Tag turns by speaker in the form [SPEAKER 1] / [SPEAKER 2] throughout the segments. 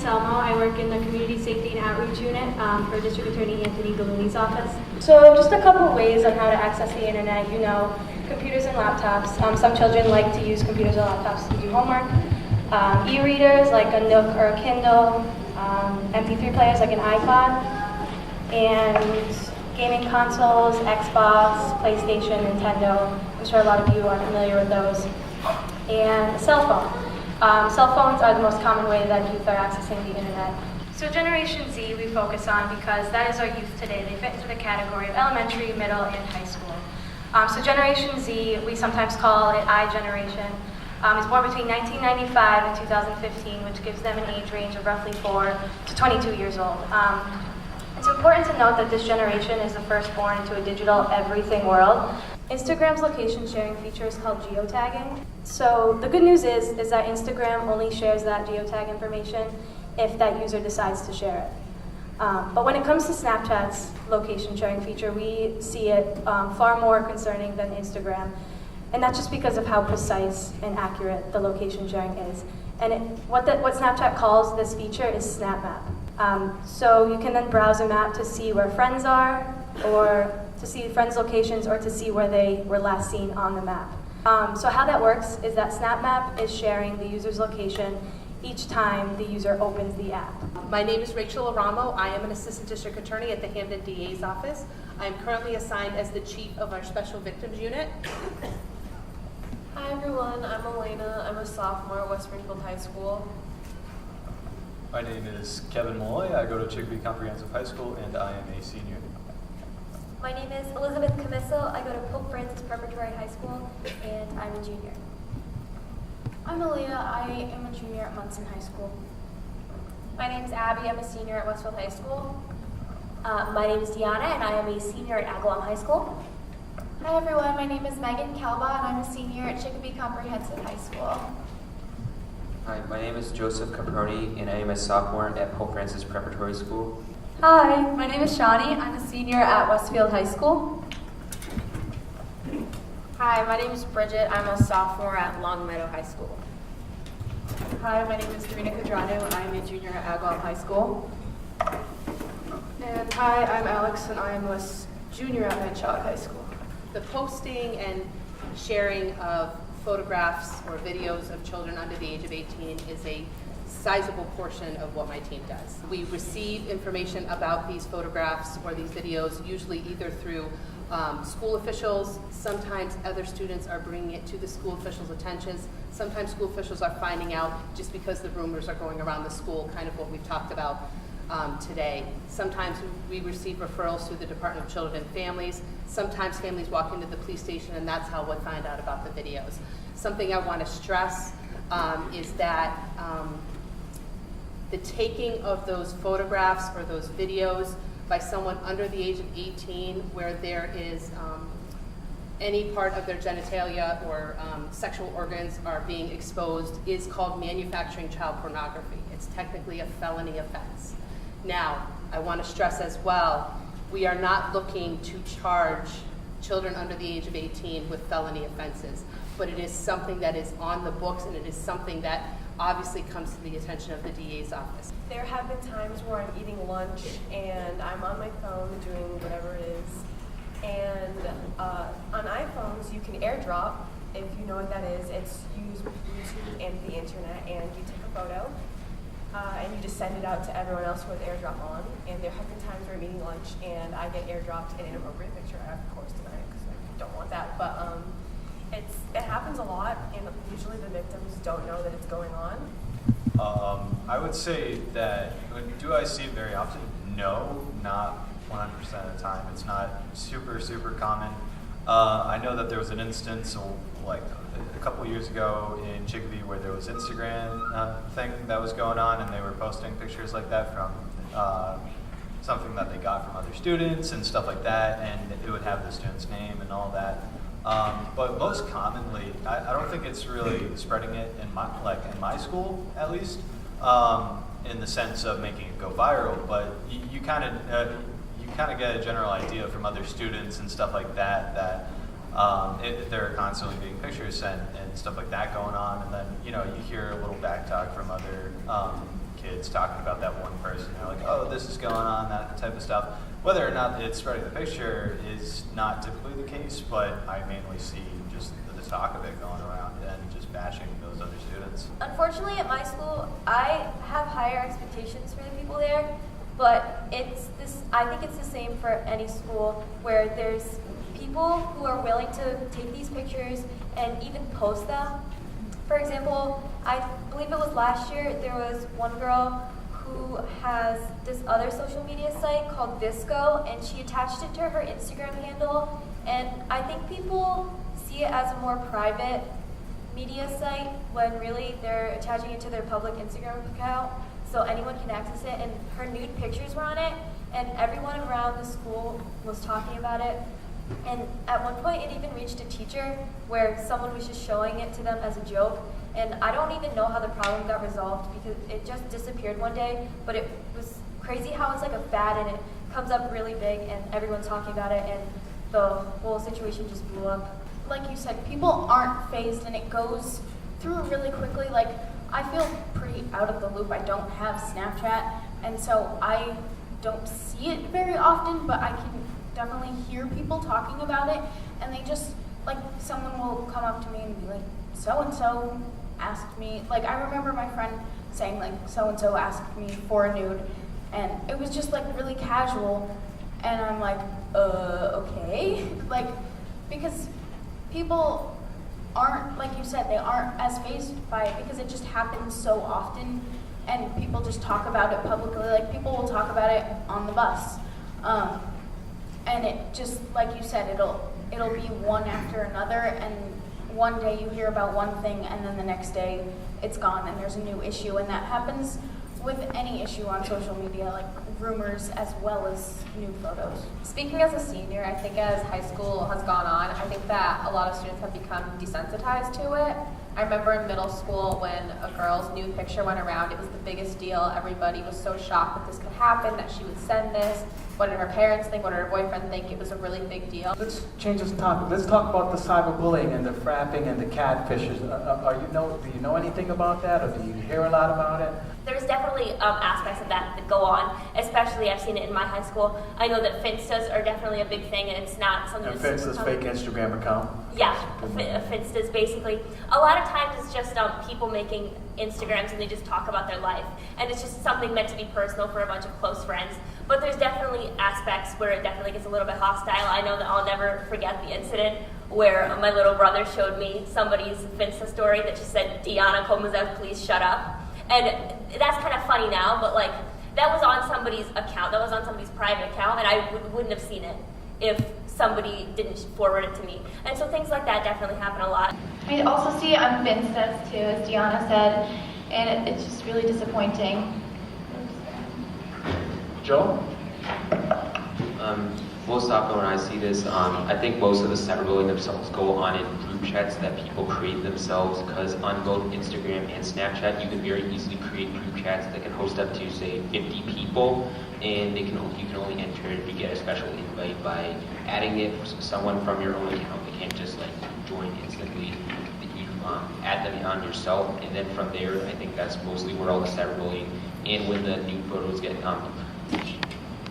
[SPEAKER 1] Anselmo. I work in the Community Safety and Outreach Unit for District Attorney Anthony Galuni's office.
[SPEAKER 2] So just a couple ways on how to access the internet. You know, computers and laptops. Some children like to use computers or laptops to do homework. E-readers like a Nook or a Kindle. MP3 players like an iPod. And gaming consoles, Xbox, PlayStation, Nintendo. I'm sure a lot of you are familiar with those. And a cell phone. Cell phones are the most common way that youth are accessing the internet. So Generation Z we focus on because that is our youth today. They fit into the category of elementary, middle, and high school. So Generation Z, we sometimes call it I Generation, is born between 1995 and 2015, which gives them an age range of roughly 4 to 22 years old. It's important to note that this generation is the first born into a digital everything world. Instagram's location sharing feature is called geotagging. So the good news is that Instagram only shares that geotag information if that user decides to share it. But when it comes to Snapchat's location sharing feature, we see it far more concerning than Instagram. And that's just because of how precise and accurate the location sharing is. And what Snapchat calls this feature is Snap Map. So you can then browse a map to see where friends are, or to see friends' locations, or to see where they were last seen on the map. So how that works is that Snap Map is sharing the user's location each time the user opens the app.
[SPEAKER 3] My name is Rachel Aramo. I am an Assistant District Attorney at the Hampden DA's office. I am currently assigned as the Chief of our Special Victims Unit.
[SPEAKER 4] Hi everyone, I'm Elena. I'm a sophomore at West Springfield High School.
[SPEAKER 5] My name is Kevin Malloy. I go to Chicopee Comprehensive High School, and I am a senior.
[SPEAKER 6] My name is Elizabeth Camiso. I go to Pope Francis Preparatory High School, and I'm a junior.
[SPEAKER 7] I'm Aaliyah. I am a junior at Munson High School.
[SPEAKER 8] My name is Abby. I'm a senior at Westfield High School.
[SPEAKER 6] My name is Deanna, and I am a senior at Agawam High School.
[SPEAKER 7] Hi everyone, my name is Megan Calba, and I'm a senior at Chicopee Comprehensive High School.
[SPEAKER 9] Hi, my name is Joseph Caproni, and I am a sophomore at Pope Francis Preparatory School.
[SPEAKER 10] Hi, my name is Shawnee. I'm a senior at Westfield High School.
[SPEAKER 11] Hi, my name is Bridget. I'm a sophomore at Longmeadow High School.
[SPEAKER 12] Hi, my name is Karina Cadrano. I'm a junior at Agawam High School.
[SPEAKER 13] And hi, I'm Alex, and I'm a junior at Manchog High School.
[SPEAKER 3] The posting and sharing of photographs or videos of children under the age of 18 is a sizable portion of what my team does. We receive information about these photographs or these videos usually either through school officials. Sometimes other students are bringing it to the school officials' attentions. Sometimes school officials are finding out just because the rumors are going around the school, kind of what we've talked about today. Sometimes we receive referrals through the Department of Children and Families. Sometimes families walk into the police station, and that's how we find out about the videos. Something I want to stress is that the taking of those photographs or those videos by someone under the age of 18 where there is any part of their genitalia or sexual organs are being exposed is called manufacturing child pornography. It's technically a felony offense. Now, I want to stress as well, we are not looking to charge children under the age of 18 with felony offenses, but it is something that is on the books, and it is something that obviously comes to the attention of the DA's office.
[SPEAKER 4] There have been times where I'm eating lunch and I'm on my phone doing whatever it is. And on iPhones, you can Airdrop, if you know what that is. It's use YouTube and the internet, and you take a photo and you just send it out to everyone else with Airdrop on. And there have been times where I'm eating lunch and I get Airdropped an inappropriate picture. I, of course, deny it because I don't want that. But it happens a lot, and usually the victims don't know that it's going on.
[SPEAKER 5] I would say that, do I see it very often? No, not 100% of the time. It's not super, super common. I know that there was an instance like a couple years ago in Chicopee where there was Instagram thing that was going on, and they were posting pictures like that from something that they got from other students and stuff like that, and it would have the student's name and all that. But most commonly, I don't think it's really spreading it in my school, at least, in the sense of making it go viral. But you kind of get a general idea from other students and stuff like that there are constantly being pictures sent and stuff like that going on, and then you hear a little back talk from other kids talking about that one person. They're like, oh, this is going on, that type of stuff. Whether or not it's spreading the picture is not typically the case, but I mainly see just the talk of it going around and just bashing those other students.
[SPEAKER 6] Unfortunately, at my school, I have higher expectations for the people there, but I think it's the same for any school where there's people who are willing to take these pictures and even post them. For example, I believe it was last year, there was one girl who has this other social media site called Visco, and she attached it to her Instagram handle, and I think people see it as a more private media site when really they're attaching it to their public Instagram account so anyone can access it, and her nude pictures were on it, and everyone around the school was talking about it. And at one point it even reached a teacher where someone was just showing it to them as a joke, and I don't even know how the problem got resolved because it just disappeared one day, but it was crazy how it's like a fad and it comes up really big and everyone's talking about it, and the whole situation just blew up.
[SPEAKER 7] Like you said, people aren't fazed and it goes through really quickly. Like, I feel pretty out of the loop. I don't have Snapchat, and so I don't see it very often, but I can definitely hear people talking about it, and they just, like, someone will come up to me and be like, so-and-so asked me, like, I remember my friend saying, like, so-and-so asked me for a nude, and it was just, like, really casual, and I'm like, okay, like, because people aren't, like you said, they aren't as fazed by it because it just happens so often, and people just talk about it publicly. Like, people will talk about it on the bus, and it just, like you said, it'll be one after another, and one day you hear about one thing, and then the next day it's gone, and there's a new issue, and that happens with any issue on social media, like rumors as well as new photos.
[SPEAKER 8] Speaking as a senior, I think as high school has gone on, I think that a lot of students have become desensitized to it. I remember in middle school when a girl's nude picture went around, it was the biggest deal. Everybody was so shocked that this could happen, that she would send this. What did her parents think? What did her boyfriend think? It was a really big deal.
[SPEAKER 14] Let's change this topic. Let's talk about the cyberbullying and the frapping and the catfishes. Do you know anything about that, or do you hear a lot about it?
[SPEAKER 15] There's definitely aspects of that go on, especially I've seen it in my high school. I know that Finstas are definitely a big thing, and it's not something
[SPEAKER 14] And
[SPEAKER 15] that's
[SPEAKER 14] Finsta's fake Instagram account?
[SPEAKER 15] Yeah, Finstas basically. A lot of times it's just people making Instagrams and they just talk about their life, and it's just something meant to be personal for a bunch of close friends. But there's definitely aspects where it definitely gets a little bit hostile. I know that I'll never forget the incident where my little brother showed me somebody's Finsta story that just said, "Diana Komazev, please shut up." And that's kind of funny now, but like that was on somebody's account, that was on somebody's private account, and I wouldn't have seen it if somebody didn't forward it to me. And so things like that definitely happen a lot.
[SPEAKER 7] I also see it on Finstas too, as Diana said, and it's just really disappointing.
[SPEAKER 14] Joe?
[SPEAKER 9] Most often when I see this, I think most of the cyberbullying themselves go on in group chats that people create themselves, because on both Instagram and Snapchat you can very easily create group chats that can host up to, say, 50 people, and you can only enter if you get a special invite by adding it someone from your own account. They can't just like join instantly. You add them on yourself, and then from there I think that's mostly where all the cyberbullying and when the nude photos get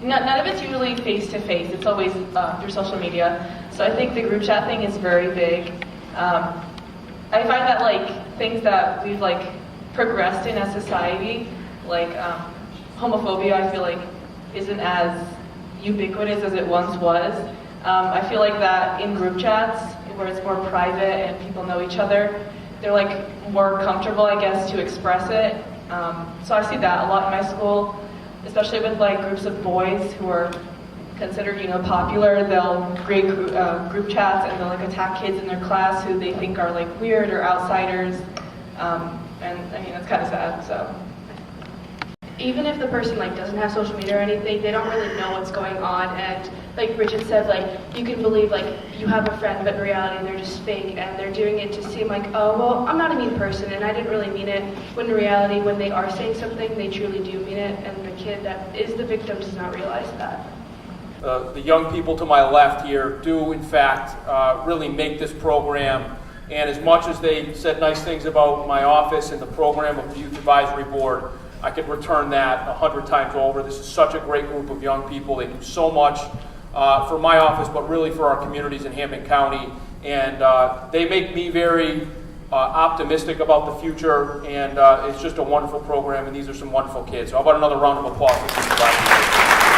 [SPEAKER 12] None of it's usually face-to-face. It's always through social media. So I think the group chat thing is very big. I find that like things that we've like progressed in as society, like homophobia, I feel like isn't as ubiquitous as it once was. I feel like that in group chats, where it's more private and people know each other, they're like more comfortable, I guess, to express it. So I see that a lot in my school. Especially with like groups of boys who are considered, popular. They'll create group chats and they'll like attack kids in their class who they think are like weird or outsiders. And I mean, that's kind of sad, so.
[SPEAKER 13] Even if the person like doesn't have social media or anything, they don't really know what's going on, and like Bridget said, like you can believe like you have a friend, but in reality they're just fake and they're doing it to seem like, oh well, I'm not a mean person and I didn't really mean it, when in reality when they are saying something they truly do mean it, and the kid that is the victim does not realize that.
[SPEAKER 16] The young people to my left here do in fact really make this program, and as much as they said nice things about my office and the program of the Youth Advisory Board, I could return that 100 times over. This is such a great group of young people. They do so much for my office, but really for our communities in Hampden County. And they make me very optimistic about the future, and it's just a wonderful program, and these are some wonderful kids. So how about another round of applause for these guys?